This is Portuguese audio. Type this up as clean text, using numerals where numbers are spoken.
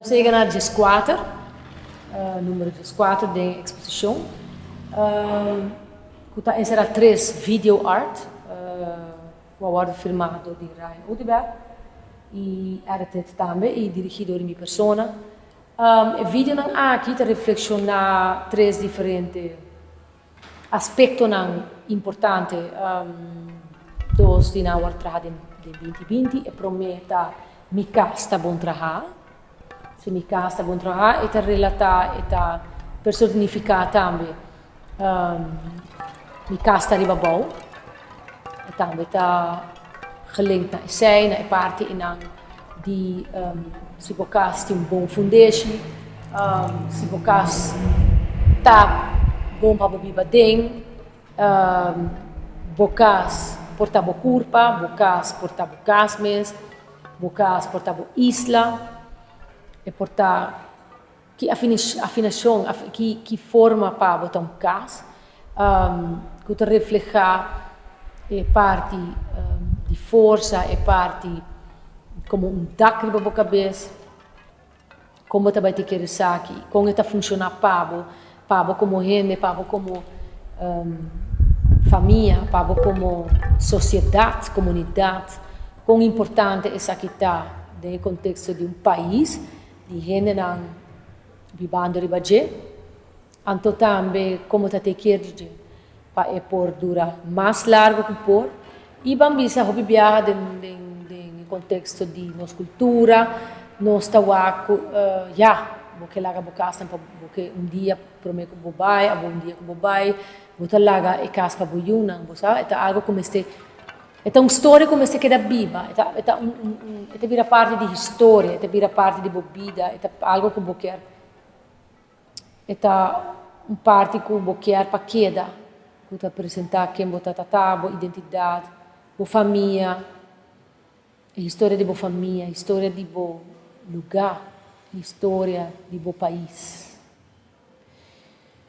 Chega na G4, número G4 da exposição. Esse era 3 video art, o award filmado de Ryan Odeberg, e arte também, e dirigido por minha pessoa. O vídeo não aqui te reflexiona 3 diferentes aspectos importantes dos de na trabalho de 2020 e prometa mi casa bom trabalho. Se mi casa bom trabalho e te relata e te personificar também mi casa arriva bom e também está gelinkt na cena e parte in die se vocas tem bom foundation, se vocas tá bom para beber bem, vocas porta bo curpa, vocas porta bo casmes, vocas porta bo isla e porta que afinação, que forma para botar cas, que te refleja parte de força e parte como dak na boca cabeça, como também te quer aqui, como está funciona pabo como gente, pabo como família, pabo como sociedade, comunidade, quão importante é aqui está no contexto de país, de gente não vivendo ribaje, anto também como te quer para por durar mais largo que por e bambisa hobby viaja no contexto de nossa cultura, nós tawaco porque lá casa porque dia prometo que bobai, dia que bobai, botar lá e casa para boiuna, é algo como este, é uma história como este que da viva, é vira parte de história, é vira parte de bebida, é algo que boquer, é parte que boquer para queda, que apresentar quem botar tata, identidade, boa família, a história de boa família, a história de bom lugar, a história de bom país.